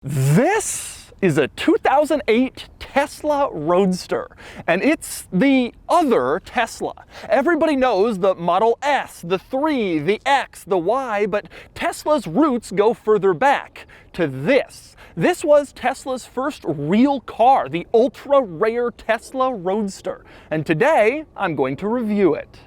This is a 2008 Tesla Roadster, and it's the other Tesla. Everybody knows the Model S, the 3, the X, the Y, but Tesla's roots go further back to this. This was Tesla's first real car, the ultra-rare Tesla Roadster, and today I'm going to review it.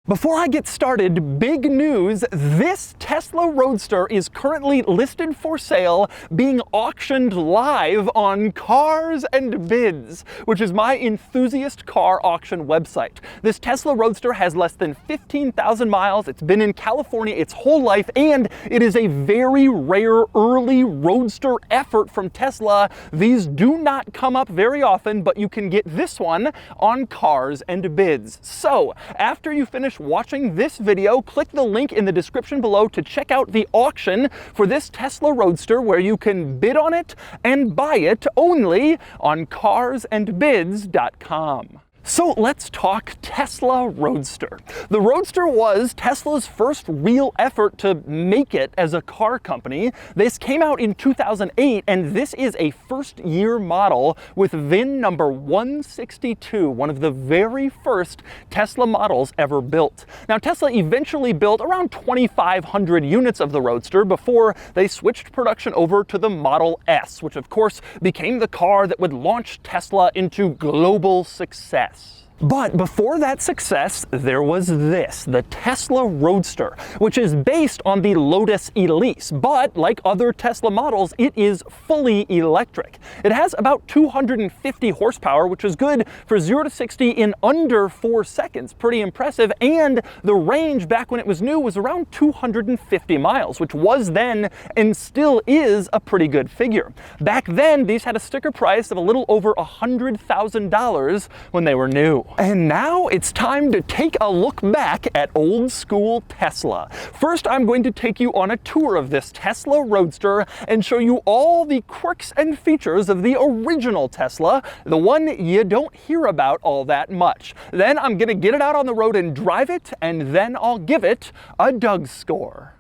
Before I get started, big news, this Tesla Roadster is currently listed for sale, being auctioned live on Cars and Bids, which is my enthusiast car auction website. This Tesla Roadster has less than 15,000 miles, it's been in California its whole life, and it is a very rare early Roadster effort from Tesla. These do not come up very often, but you can get this one on Cars and Bids. So, after you finish watching this video, click the link in the description below to check out the auction for this Tesla Roadster, where you can bid on it and buy it only on carsandbids.com. So let's talk Tesla Roadster. The Roadster was Tesla's first real effort to make it as a car company. This came out in 2008, and this is a first-year model with VIN number 162, one of the very first Tesla models ever built. Now, Tesla eventually built around 2,500 units of the Roadster before they switched production over to the Model S, which of course became the car that would launch Tesla into global success. But before that success, there was this, the Tesla Roadster, which is based on the Lotus Elise, but like other Tesla models, it is fully electric. It has about 250 horsepower, which is good for 0 to 60 in under 4 seconds. Pretty impressive, and the range back when it was new was around 250 miles, which was then and still is a pretty good figure. Back then, these had a sticker price of a little over $100,000 when they were new. And now it's time to take a look back at old school Tesla. First, I'm going to take you on a tour of this Tesla Roadster and show you all the quirks and features of the original Tesla, the one you don't hear about all that much. Then I'm going to get it out on the road and drive it, and then I'll give it a DOUGSCORE.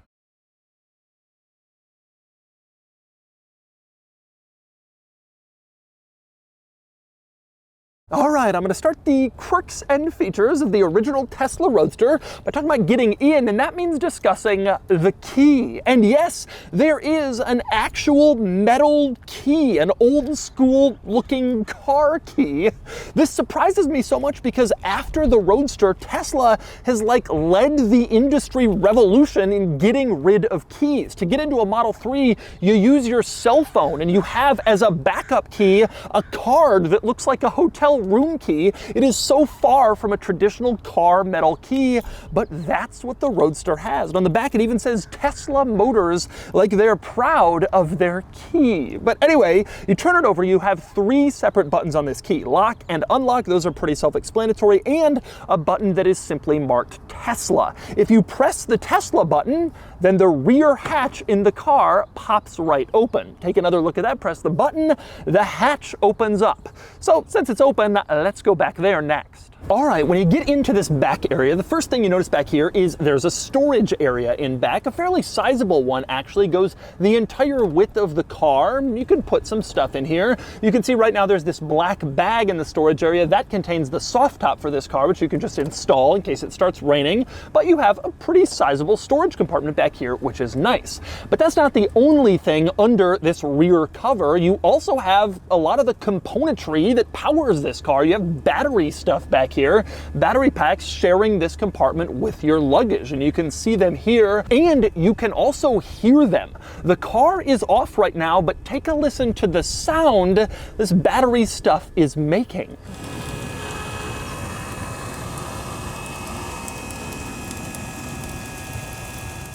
All right, I'm going to start the quirks and features of the original Tesla Roadster by talking about getting in, and that means discussing the key. And yes, there is an actual metal key, an old school looking car key. This surprises me so much because after the Roadster, Tesla has led the industry revolution in getting rid of keys. To get into a Model 3, you use your cell phone, and you have as a backup key a card that looks like a hotel room key. It is so far from a traditional car metal key, but that's what the Roadster has. And on the back it even says Tesla Motors, like they're proud of their key. But anyway, you turn it over, you have 3 separate buttons on this key. Lock and unlock, those are pretty self-explanatory, and a button that is simply marked Tesla. If you press the Tesla button, then the rear hatch in the car pops right open. Take another look at that, press the button, the hatch opens up. So since it's open, let's go back there next. All right, when you get into this back area, the first thing you notice back here is there's a storage area in back. A fairly sizable one, actually, goes the entire width of the car. You can put some stuff in here. You can see right now there's this black bag in the storage area that contains the soft top for this car, which you can just install in case it starts raining. But you have a pretty sizable storage compartment back here, which is nice. But that's not the only thing under this rear cover. You also have a lot of the componentry that powers this car. You have battery stuff back here, battery packs sharing this compartment with your luggage, and you can see them here, and you can also hear them. The car is off right now, but take a listen to the sound this battery stuff is making.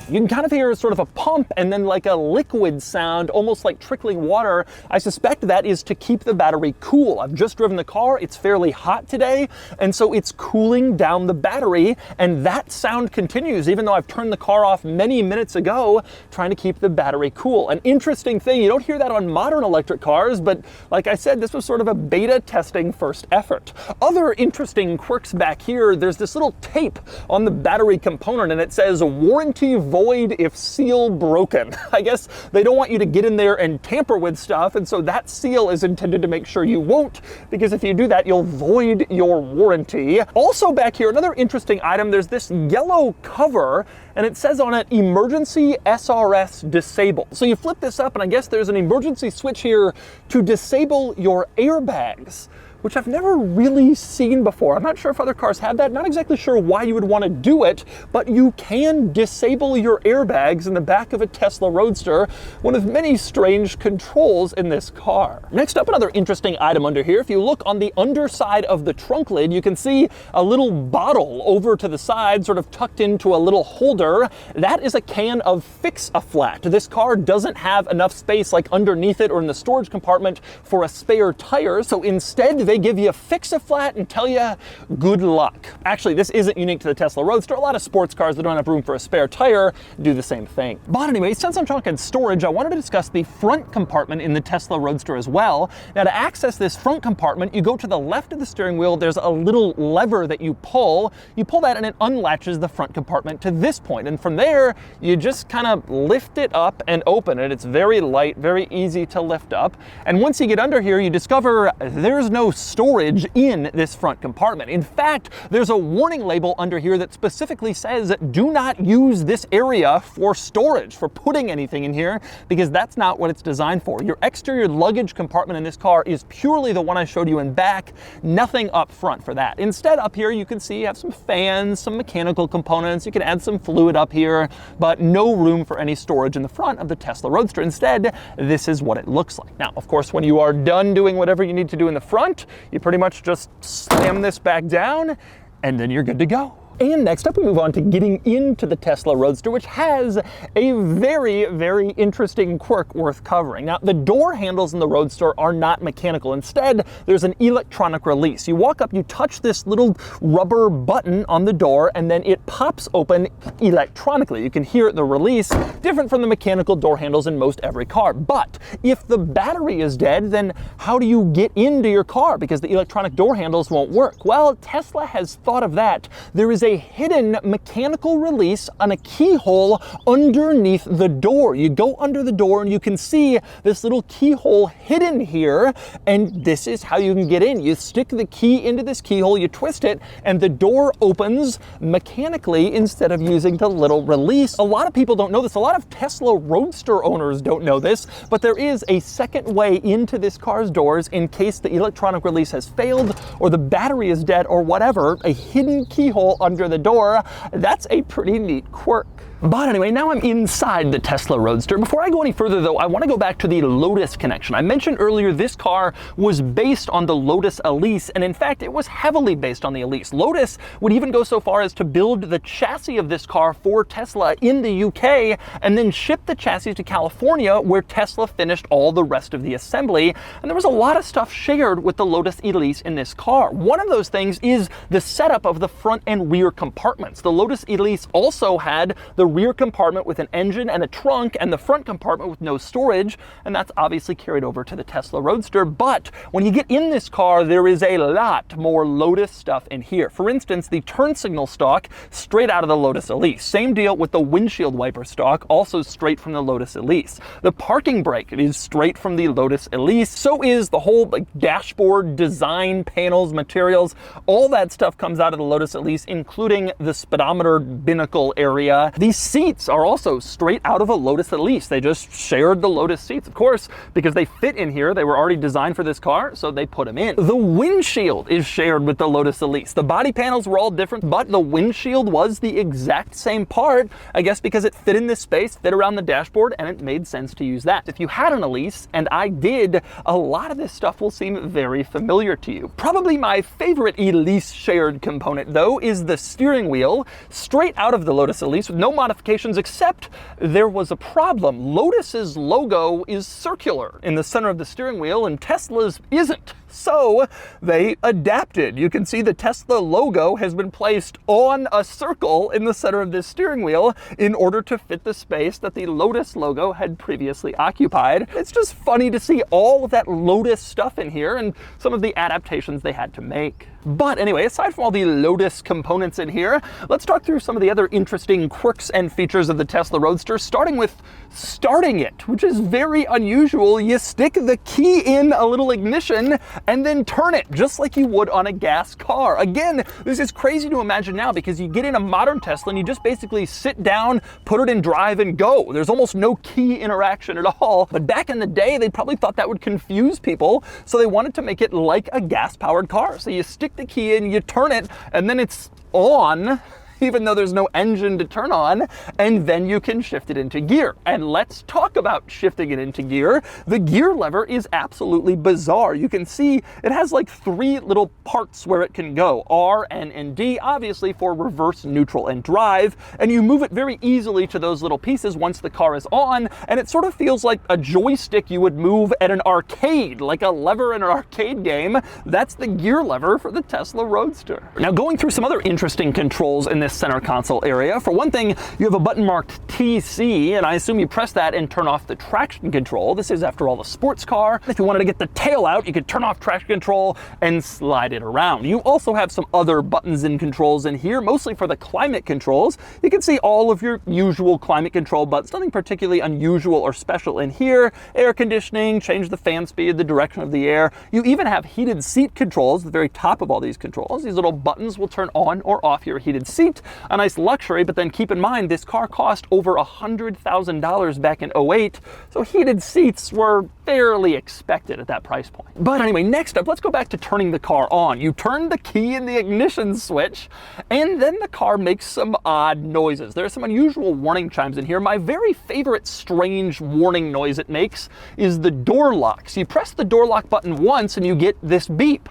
You can kind of hear sort of a pump and then like a liquid sound, almost like trickling water. I suspect that is to keep the battery cool. I've just driven the car, it's fairly hot today, and so it's cooling down the battery, and that sound continues even though I've turned the car off many minutes ago, trying to keep the battery cool. An interesting thing, you don't hear that on modern electric cars, but like I said, this was sort of a beta testing first effort. Other interesting quirks back here, there's this little tape on the battery component, and it says warranty voltage void if seal broken. I guess they don't want you to get in there and tamper with stuff, and so that seal is intended to make sure you won't, because if you do that, you'll void your warranty. Also back here, another interesting item, there's this yellow cover, and it says on it, emergency SRS disabled. So you flip this up, and I guess there's an emergency switch here to disable your airbags, which I've never really seen before. I'm not sure if other cars have that, not exactly sure why you would want to do it, but you can disable your airbags in the back of a Tesla Roadster, one of many strange controls in this car. Next up, another interesting item under here. If you look on the underside of the trunk lid, you can see a little bottle over to the side, sort of tucked into a little holder. That is a can of Fix-A-Flat. This car doesn't have enough space like underneath it or in the storage compartment for a spare tire, so instead they give you Fix-A-Flat and tell you good luck. Actually, this isn't unique to the Tesla Roadster. A lot of sports cars that don't have room for a spare tire do the same thing. But anyway, since I'm talking storage, I wanted to discuss the front compartment in the Tesla Roadster as well. Now, to access this front compartment, you go to the left of the steering wheel. There's a little lever that you pull. You pull that and it unlatches the front compartment to this point. And from there, you just kind of lift it up and open it. It's very light, very easy to lift up. And once you get under here, you discover there's no storage in this front compartment. In fact, there's a warning label under here that specifically says, do not use this area for storage, for putting anything in here, because that's not what it's designed for. Your exterior luggage compartment in this car is purely the one I showed you in back, nothing up front for that. Instead, up here, you can see you have some fans, some mechanical components, you can add some fluid up here, but no room for any storage in the front of the Tesla Roadster. Instead, this is what it looks like. Now, of course, when you are done doing whatever you need to do in the front, you pretty much just slam this back down and then you're good to go. And next up, we move on to getting into the Tesla Roadster, which has a very, very interesting quirk worth covering. Now, the door handles in the Roadster are not mechanical. Instead, there's an electronic release. You walk up, you touch this little rubber button on the door, and then it pops open electronically. You can hear the release, different from the mechanical door handles in most every car. But if the battery is dead, then how do you get into your car? Because the electronic door handles won't work. Well, Tesla has thought of that. There is a hidden mechanical release on a keyhole underneath the door. You go under the door and you can see this little keyhole hidden here, and this is how you can get in. You stick the key into this keyhole, you twist it, and the door opens mechanically instead of using the little release. A lot of people don't know this. A lot of Tesla Roadster owners don't know this, but there is a second way into this car's doors in case the electronic release has failed or the battery is dead or whatever. A hidden keyhole under the door. That's a pretty neat quirk. But anyway, now I'm inside the Tesla Roadster. Before I go any further though, I want to go back to the Lotus connection. I mentioned earlier this car was based on the Lotus Elise, and in fact it was heavily based on the Elise. Lotus would even go so far as to build the chassis of this car for Tesla in the UK and then ship the chassis to California, where Tesla finished all the rest of the assembly. And there was a lot of stuff shared with the Lotus Elise in this car. One of those things is the setup of the front and rear compartments. The Lotus Elise also had the rear compartment with an engine and a trunk, and the front compartment with no storage, and that's obviously carried over to the Tesla Roadster. But when you get in this car, there is a lot more Lotus stuff in here. For instance, the turn signal stalk, straight out of the Lotus Elise. Same deal with the windshield wiper stalk, also straight from the Lotus Elise. The parking brake is straight from the Lotus Elise. So is the whole dashboard design, panels, materials, all that stuff comes out of the Lotus Elise, including the speedometer binnacle area. These seats are also straight out of a Lotus Elise. They just shared the Lotus seats, of course, because they fit in here. They were already designed for this car, so they put them in. The windshield is shared with the Lotus Elise. The body panels were all different, but the windshield was the exact same part, I guess because it fit in this space, fit around the dashboard, and it made sense to use that. If you had an Elise, and I did, a lot of this stuff will seem very familiar to you. Probably my favorite Elise shared component, though, is the steering wheel, straight out of the Lotus Elise with no modifications, except there was a problem. Lotus's logo is circular in the center of the steering wheel, and Tesla's isn't. So they adapted. You can see the Tesla logo has been placed on a circle in the center of this steering wheel in order to fit the space that the Lotus logo had previously occupied. It's just funny to see all of that Lotus stuff in here and some of the adaptations they had to make. But anyway, aside from all the Lotus components in here, let's talk through some of the other interesting quirks and features of the Tesla Roadster, starting with starting it, which is very unusual. You stick the key in a little ignition and then turn it, just like you would on a gas car. Again, this is crazy to imagine now because you get in a modern Tesla and you just basically sit down, put it in drive and go. There's almost no key interaction at all. But back in the day, they probably thought that would confuse people, so they wanted to make it like a gas-powered car. So you stick the key in, you turn it, and then it's on, even though there's no engine to turn on, and then you can shift it into gear. And let's talk about shifting it into gear. The gear lever is absolutely bizarre. You can see it has like 3 little parts where it can go, R, N, and D, obviously for reverse, neutral, and drive, and you move it very easily to those little pieces once the car is on, and it sort of feels like a joystick you would move at an arcade, like a lever in an arcade game. That's the gear lever for the Tesla Roadster. Now, going through some other interesting controls in this center console area. For one thing, you have a button marked TC, and I assume you press that and turn off the traction control. This is, after all, a sports car. If you wanted to get the tail out, you could turn off traction control and slide it around. You also have some other buttons and controls in here, mostly for the climate controls. You can see all of your usual climate control buttons, nothing particularly unusual or special in here. Air conditioning, change the fan speed, the direction of the air. You even have heated seat controls at the very top of all these controls. These little buttons will turn on or off your heated seat. A nice luxury, but then keep in mind this car cost over $100,000 back in 08, so heated seats were fairly expected at that price point. But anyway, next up, let's go back to turning the car on. You turn the key in the ignition switch, and then the car makes some odd noises. There are some unusual warning chimes in here. My very favorite strange warning noise it makes is the door lock. So you press the door lock button once and you get this beep.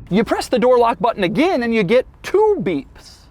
You press the door lock button again and you get 2 beeps.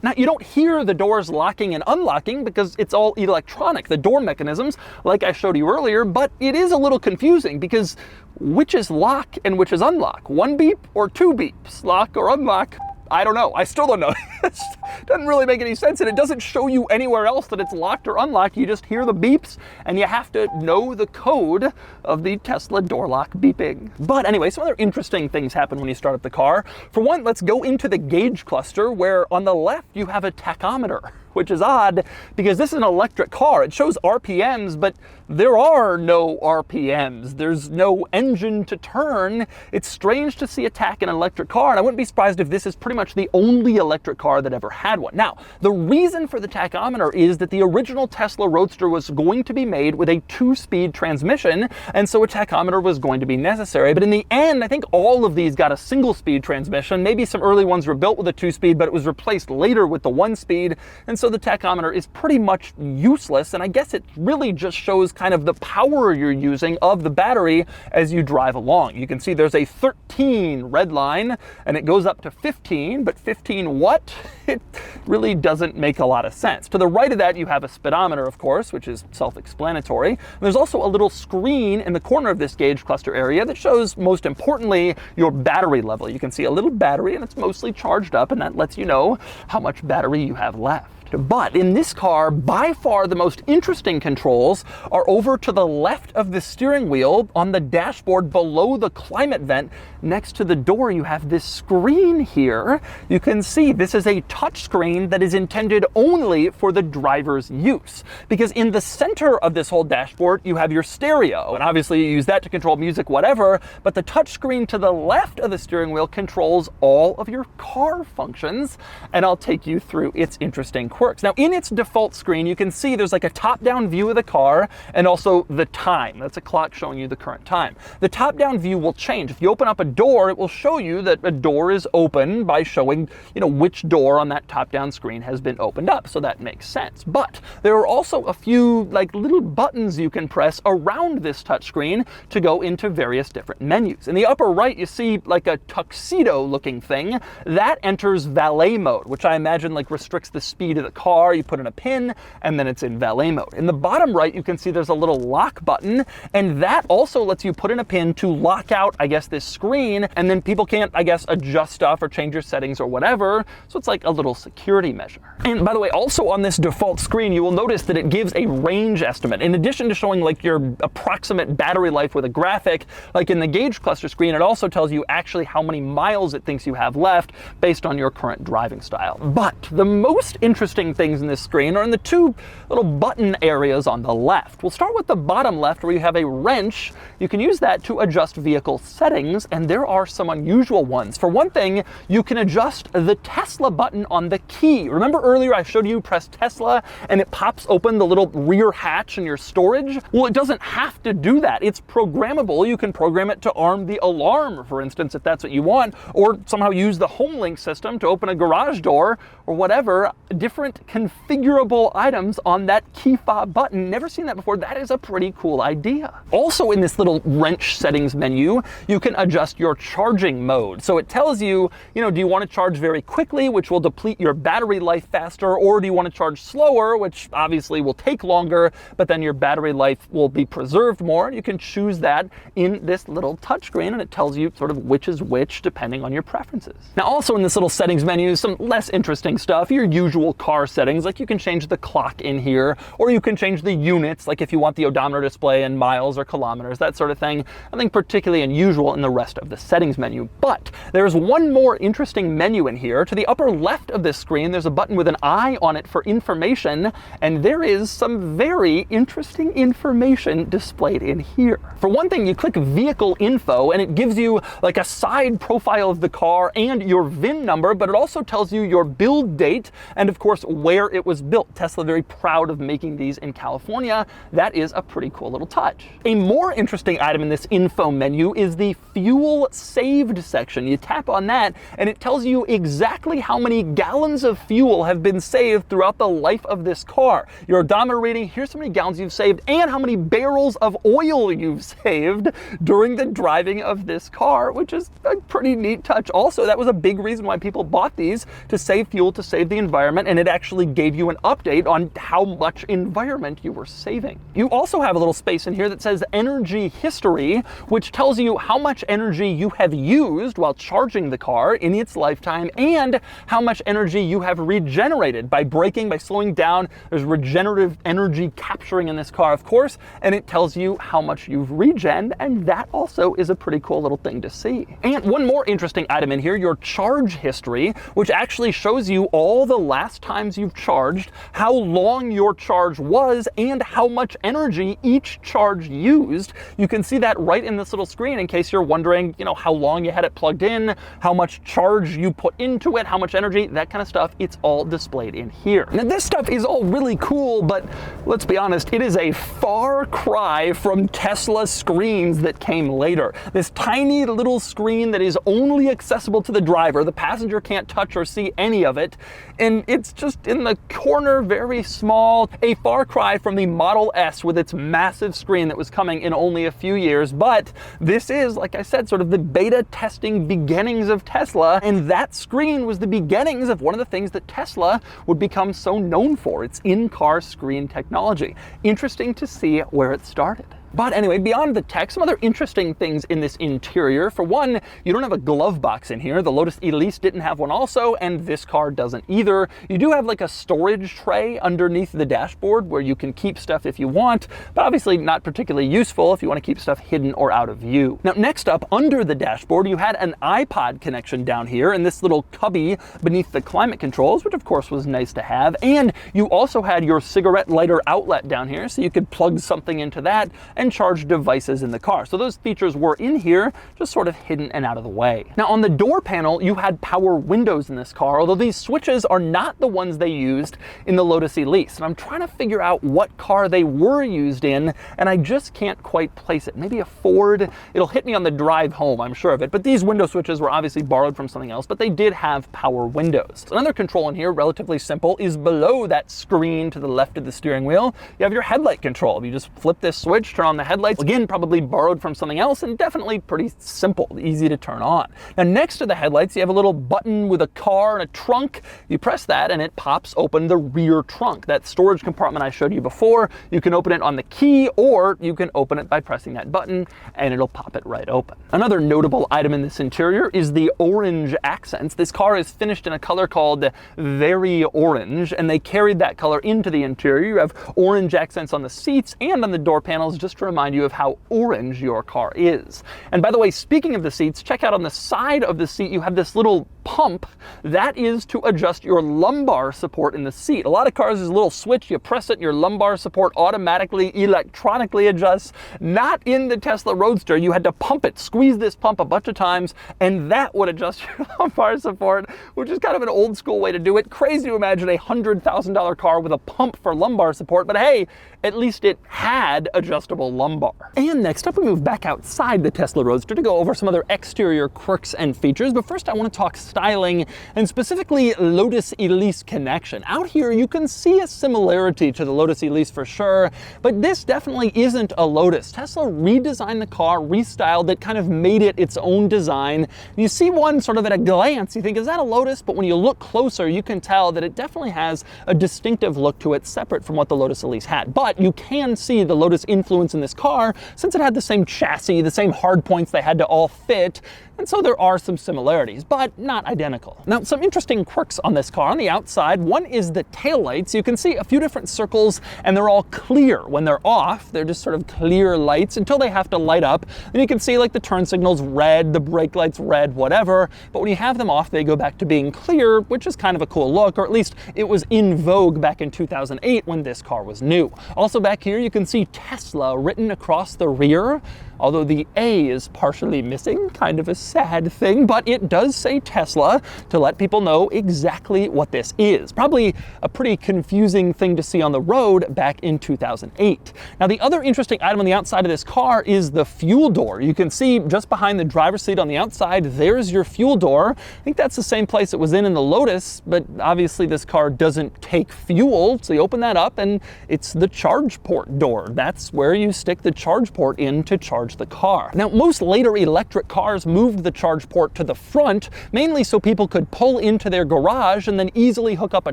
Now, you don't hear the doors locking and unlocking because it's all electronic, the door mechanisms, like I showed you earlier, but it is a little confusing because which is lock and which is unlock? 1 beep or 2 beeps? Lock or unlock? I don't know. I still don't know. It doesn't really make any sense, and it doesn't show you anywhere else that it's locked or unlocked. You just hear the beeps, and you have to know the code of the Tesla door lock beeping. But anyway, some other interesting things happen when you start up the car. For one, let's go into the gauge cluster, where on the left you have a tachometer, which is odd because this is an electric car. It shows RPMs, but there are no RPMs. There's no engine to turn. It's strange to see a tach in an electric car, and I wouldn't be surprised if this is pretty much the only electric car that ever had one. Now, the reason for the tachometer is that the original Tesla Roadster was going to be made with a 2-speed transmission, and so a tachometer was going to be necessary. But in the end, I think all of these got a single-speed transmission. Maybe some early ones were built with a 2-speed, but it was replaced later with the 1-speed, and so the tachometer is pretty much useless, and I guess it really just shows kind of the power you're using of the battery as you drive along. You can see there's a 13 red line, and it goes up to 15, but 15 what? It really doesn't make a lot of sense. To the right of that, you have a speedometer, of course, which is self-explanatory. And there's also a little screen in the corner of this gauge cluster area that shows, most importantly, your battery level. You can see a little battery, and it's mostly charged up, and that lets you know how much battery you have left. But in this car, by far the most interesting controls are over to the left of the steering wheel on the dashboard below the climate vent. Next to the door, you have this screen here. You can see this is a touch screen that is intended only for the driver's use, because in the center of this whole dashboard, you have your stereo, and obviously you use that to control music, whatever, but the touch screen to the left of the steering wheel controls all of your car functions, and I'll take you through its interesting quirks. Now, in its default screen, you can see there's like a top-down view of the car and also the time. That's a clock showing you the current time. The top-down view will change. If you open up a door, it will show you that a door is open by showing, which door on that top-down screen has been opened up. So that makes sense. But there are also a few like little buttons you can press around this touchscreen to go into various different menus. In the upper right, you see like a tuxedo-looking thing that enters valet mode, which I imagine like restricts the speed of the the car, you put in a pin, and then it's in valet mode. In the bottom right, you can see there's a little lock button, and that also lets you put in a pin to lock out, I guess, this screen, and then people can't, I guess, adjust stuff or change your settings or whatever. So it's like a little security measure. And by the way, also on this default screen, you will notice that it gives a range estimate. In addition to showing like your approximate battery life with a graphic, like in the gauge cluster screen, it also tells you actually how many miles it thinks you have left based on your current driving style. But the most interesting things in this screen are in the two little button areas on the left. We'll start with the bottom left where you have a wrench. You can use that to adjust vehicle settings, and there are some unusual ones. For one thing, you can adjust the Tesla button on the key. Remember earlier I showed you press Tesla and it pops open the little rear hatch in your storage? Well, it doesn't have to do that. It's programmable. You can program it to arm the alarm, for instance, if that's what you want, or somehow use the home link system to open a garage door or whatever. Different configurable items on that key fob button. Never seen that before. That is a pretty cool idea. Also in this little wrench settings menu, you can adjust your charging mode. So it tells you, do you want to charge very quickly, which will deplete your battery life faster, or do you want to charge slower, which obviously will take longer, but then your battery life will be preserved more. You can choose that in this little touchscreen, and it tells you sort of which is which depending on your preferences. Now also in this little settings menu, some less interesting stuff, your usual car settings, like you can change the clock in here, or you can change the units, like if you want the odometer display in miles or kilometers, that sort of thing. Nothing particularly unusual in the rest of the settings menu. But there's one more interesting menu in here. To the upper left of this screen, there's a button with an eye on it for information, and there is some very interesting information displayed in here. For one thing, you click vehicle info and it gives you like a side profile of the car and your VIN number, but it also tells you your build date and of course where it was built. Tesla very proud of making these in California. That is a pretty cool little touch. A more interesting item in this info menu is the fuel saved section. You tap on that and it tells you exactly how many gallons of fuel have been saved throughout the life of this car. Your odometer reading, here's how many gallons you've saved and how many barrels of oil you've saved during the driving of this car, which is a pretty neat touch. Also, that was a big reason why people bought these, to save fuel, to save the environment, and it actually gave you an update on how much environment you were saving. You also have a little space in here that says energy history, which tells you how much energy you have used while charging the car in its lifetime and how much energy you have regenerated by braking, by slowing down. There's regenerative energy capturing in this car, of course, and it tells you how much you've regen, and that also is a pretty cool little thing to see. And one more interesting item in here, your charge history, which actually shows you all the last times you've charged, how long your charge was, and how much energy each charge used. You can see that right in this little screen in case you're wondering, how long you had it plugged in, how much charge you put into it, how much energy, that kind of stuff. It's all displayed in here. Now this stuff is all really cool, but let's be honest, it is a far cry from Tesla screens that came later. This tiny little screen that is only accessible to the driver. The passenger can't touch or see any of it, and it's just in the corner, very small. A far cry from the Model S with its massive screen that was coming in only a few years, but this is, like I said, sort of the beta testing beginnings of Tesla, and that screen was the beginnings of one of the things that Tesla would become so known for, its in-car screen technology. Interesting to see where it started. But anyway, beyond the tech, some other interesting things in this interior. For one, you don't have a glove box in here. The Lotus Elise didn't have one also, and this car doesn't either. You do have like a storage tray underneath the dashboard where you can keep stuff if you want, but obviously not particularly useful if you want to keep stuff hidden or out of view. Now, next up, under the dashboard, you had an iPod connection down here in this little cubby beneath the climate controls, which of course was nice to have. And you also had your cigarette lighter outlet down here, so you could plug something into that and charge devices in the car. So those features were in here, just sort of hidden and out of the way. Now on the door panel, you had power windows in this car, although these switches are not the ones they used in the Lotus Elise. And I'm trying to figure out what car they were used in, and I just can't quite place it. Maybe a Ford. It'll hit me on the drive home, I'm sure of it. But these window switches were obviously borrowed from something else, but they did have power windows. Another control in here, relatively simple, is below that screen to the left of the steering wheel. You have your headlight control. You just flip this switch, turn on on the headlights. Again, probably borrowed from something else and definitely pretty simple, easy to turn on. Now next to the headlights, you have a little button with a car and a trunk. You press that and it pops open the rear trunk. That storage compartment I showed you before, you can open it on the key or you can open it by pressing that button and it'll pop it right open. Another notable item in this interior is the orange accents. This car is finished in a color called Very Orange, and they carried that color into the interior. You have orange accents on the seats and on the door panels just to remind you of how orange your car is. And by the way, speaking of the seats, check out on the side of the seat, you have this little pump that is to adjust your lumbar support in the seat. A lot of cars, there's a little switch, you press it and your lumbar support automatically electronically adjusts. Not in the Tesla Roadster. You had to pump it, squeeze this pump a bunch of times, and that would adjust your lumbar support, which is kind of an old school way to do it. Crazy to imagine a $100,000 car with a pump for lumbar support, but hey, at least it had adjustable lumbar. And next up, we move back outside the Tesla Roadster to go over some other exterior quirks and features. But first, I want to talk styling and specifically Lotus Elise connection. Out here, you can see a similarity to the Lotus Elise for sure, but this definitely isn't a Lotus. Tesla redesigned the car, restyled it, kind of made it its own design. You see one sort of at a glance, you think, is that a Lotus? But when you look closer, you can tell that it definitely has a distinctive look to it, separate from what the Lotus Elise had. But you can see the Lotus influence in this car since it had the same chassis, the same hard points, they had to all fit. And so there are some similarities, but not identical. Now, some interesting quirks on this car. On the outside, one is the taillights. You can see a few different circles, and they're all clear. When they're off, they're just sort of clear lights until they have to light up. And you can see like the turn signal's red, the brake light's red, whatever. But when you have them off, they go back to being clear, which is kind of a cool look, or at least it was in vogue back in 2008 when this car was new. Also back here, you can see Tesla written across the rear. Although the A is partially missing, kind of a sad thing, but it does say Tesla to let people know exactly what this is. Probably a pretty confusing thing to see on the road back in 2008. Now, the other interesting item on the outside of this car is the fuel door. You can see just behind the driver's seat on the outside, there's your fuel door. I think that's the same place it was in the Lotus, but obviously this car doesn't take fuel, so you open that up and it's the charge port door. That's where you stick the charge port in to charge the car. Now, most later electric cars moved the charge port to the front, mainly so people could pull into their garage and then easily hook up a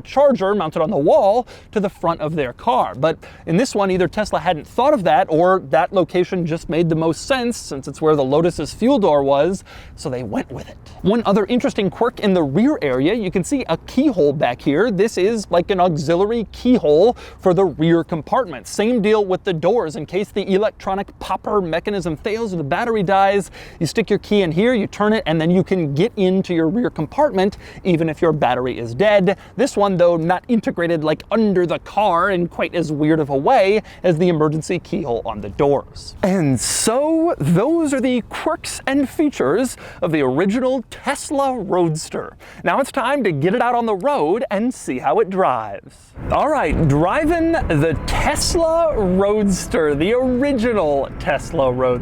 charger mounted on the wall to the front of their car. But in this one, either Tesla hadn't thought of that or that location just made the most sense since it's where the Lotus's fuel door was, so they went with it. One other interesting quirk in the rear area, you can see a keyhole back here. This is like an auxiliary keyhole for the rear compartment. Same deal with the doors. In case the electronic popper mechanism fails or the battery dies, you stick your key in here, you turn it, and then you can get into your rear compartment even if your battery is dead. This one, though, not integrated like under the car in quite as weird of a way as the emergency keyhole on the doors. And so those are the quirks and features of the original Tesla Roadster. Now it's time to get it out on the road and see how it drives. All right, driving the Tesla Roadster, the original Tesla Roadster.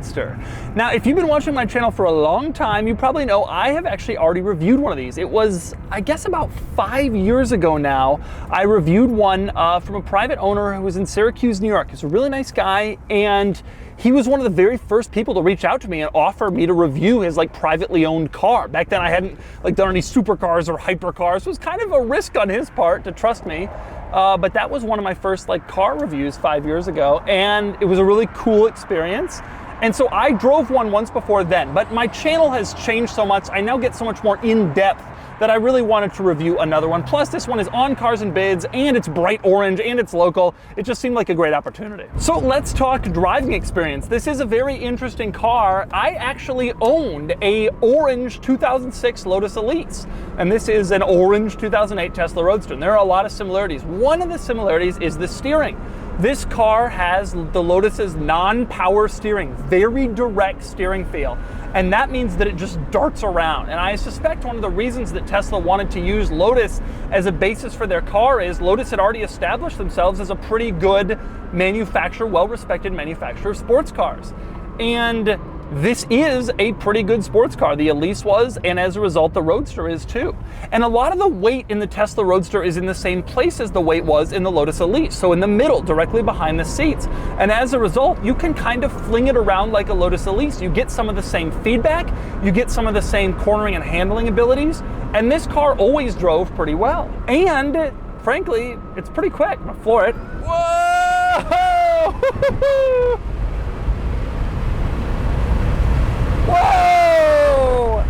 Now, if you've been watching my channel for a long time, you probably know I have actually already reviewed one of these. It was, I guess, about 5 years ago now. I reviewed one from a private owner who was in Syracuse, New York. He's a really nice guy, and he was one of the very first people to reach out to me and offer me to review his privately owned car. Back then I hadn't done any supercars or hypercars. It was kind of a risk on his part to trust me. But that was one of my first car reviews 5 years ago, and it was a really cool experience. And so I drove one once before then, but my channel has changed so much. I now get so much more in-depth that I really wanted to review another one. Plus, this one is on Cars and Bids, and it's bright orange, and it's local. It just seemed like a great opportunity. So let's talk driving experience. This is a very interesting car. I actually owned a orange 2006 Lotus Elise, and this is an orange 2008 Tesla Roadster. And there are a lot of similarities. One of the similarities is the steering. This car has the Lotus's non-power steering, very direct steering feel. And that means that it just darts around. And I suspect one of the reasons that Tesla wanted to use Lotus as a basis for their car is Lotus had already established themselves as a pretty good manufacturer, well-respected manufacturer of sports cars. And this is a pretty good sports car. The Elise was, and as a result, the Roadster is too. And a lot of the weight in the Tesla Roadster is in the same place as the weight was in the Lotus Elise, so in the middle, directly behind the seats. And as a result, you can kind of fling it around like a Lotus Elise. You get some of the same feedback, you get some of the same cornering and handling abilities, and this car always drove pretty well. And frankly, it's pretty quick. I'm gonna floor it. Whoa! Whoa!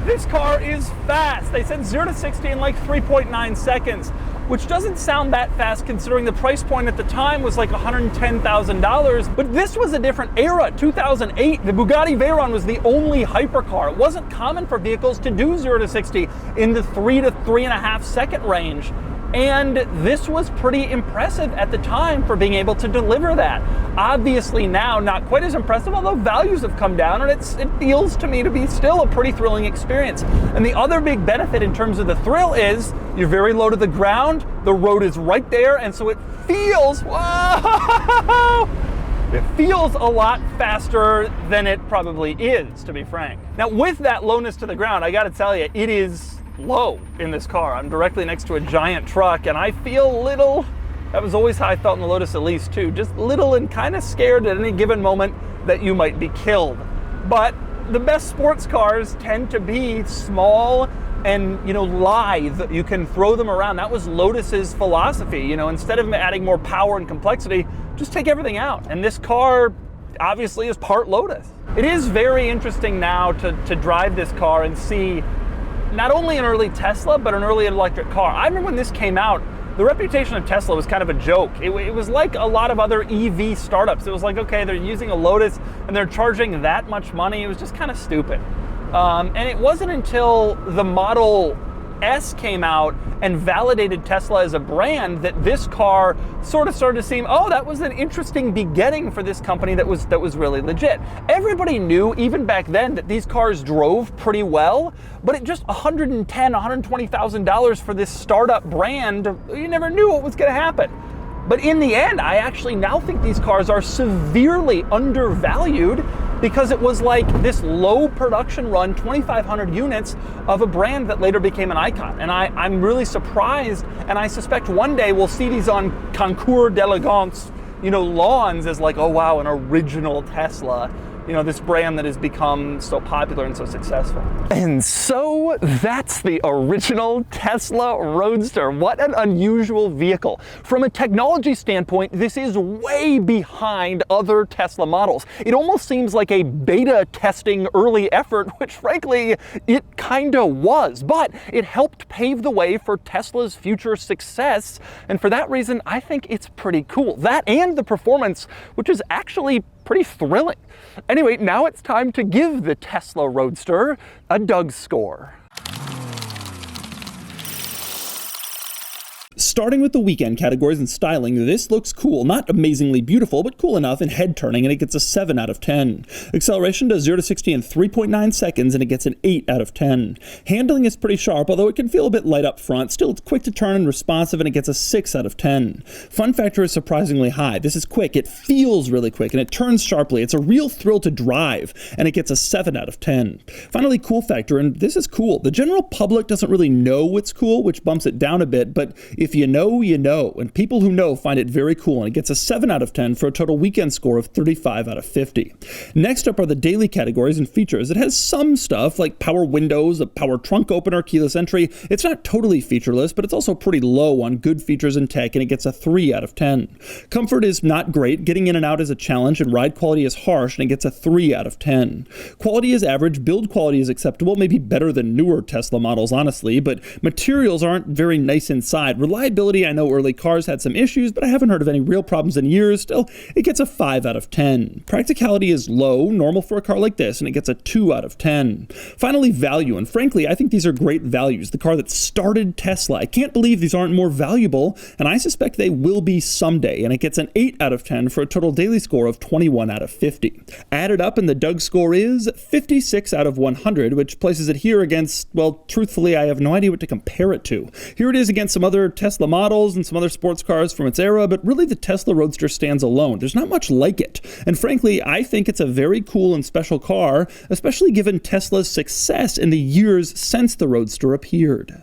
This car is fast. They said 0 to 60 in like 3.9 seconds, which doesn't sound that fast considering the price point at the time was like $110,000. But this was a different era, 2008. The Bugatti Veyron was the only hypercar. It wasn't common for vehicles to do 0 to 60 in the 3 to 3.5 second range. And this was pretty impressive at the time for being able to deliver that. Obviously now, not quite as impressive, although values have come down, and it feels to me to be still a pretty thrilling experience. And the other big benefit in terms of the thrill is you're very low to the ground, the road is right there, and so it feels, whoa! It feels a lot faster than it probably is, to be frank. Now, with that lowness to the ground, I gotta tell you, it is low in this car. I'm directly next to a giant truck and I feel little. That was always how I felt in the Lotus Elise too, just little and kind of scared at any given moment that you might be killed. But the best sports cars tend to be small and, lithe. You can throw them around. That was Lotus's philosophy. Instead of adding more power and complexity, just take everything out. And this car obviously is part Lotus. It is very interesting now to drive this car and see not only an early Tesla, but an early electric car. I remember when this came out, the reputation of Tesla was kind of a joke. It was like a lot of other EV startups. It was like, okay, they're using a Lotus and they're charging that much money. It was just kind of stupid. And it wasn't until the Model S came out and validated Tesla as a brand that this car sort of started to seem, oh, that was an interesting beginning for this company that was really legit. Everybody knew even back then that these cars drove pretty well, but at just $110,000, $120,000 for this startup brand, you never knew what was going to happen. But in the end, I actually now think these cars are severely undervalued because it was like this low production run, 2,500 units of a brand that later became an icon. And I'm really surprised, and I suspect one day we'll see these on Concours d'Elegance, lawns as like, oh wow, an original Tesla. This brand that has become so popular and so successful. And so that's the original Tesla Roadster. What an unusual vehicle. From a technology standpoint, this is way behind other Tesla models. It almost seems like a beta testing early effort, which frankly, it kinda was, but it helped pave the way for Tesla's future success. And for that reason, I think it's pretty cool. That and the performance, which is actually pretty thrilling. Anyway, now it's time to give the Tesla Roadster a DOUGSCORE. Starting with the weekend categories and styling, this looks cool. Not amazingly beautiful, but cool enough and head turning, and it gets a 7 out of 10. Acceleration does 0 to 60 in 3.9 seconds, and it gets an 8 out of 10. Handling is pretty sharp, although it can feel a bit light up front. Still, it's quick to turn and responsive, and it gets a 6 out of 10. Fun factor is surprisingly high. This is quick, it feels really quick, and it turns sharply. It's a real thrill to drive, and it gets a 7 out of 10. Finally, cool factor, and this is cool. The general public doesn't really know what's cool, which bumps it down a bit, but if you know, you know, and people who know find it very cool, and it gets a 7 out of 10 for a total weekend score of 35 out of 50. Next up are the daily categories and features. It has some stuff like power windows, a power trunk opener, keyless entry. It's not totally featureless, but it's also pretty low on good features and tech, and it gets a 3 out of 10. Comfort is not great. Getting in and out is a challenge, and ride quality is harsh, and it gets a 3 out of 10. Quality is average. Build quality is acceptable, maybe better than newer Tesla models, honestly, but materials aren't very nice inside. Reliability, I know early cars had some issues, but I haven't heard of any real problems in years. Still, it gets a 5 out of 10. Practicality is low, normal for a car like this, and it gets a 2 out of 10. Finally, value, and frankly, I think these are great values. The car that started Tesla. I can't believe these aren't more valuable, and I suspect they will be someday, and it gets an 8 out of 10 for a total daily score of 21 out of 50. Added up, and the DOUGSCORE is 56 out of 100, which places it here against, well, truthfully, I have no idea what to compare it to. Here it is against some other Tesla Tesla models and some other sports cars from its era, but really the Tesla Roadster stands alone. There's not much like it. And frankly, I think it's a very cool and special car, especially given Tesla's success in the years since the Roadster appeared.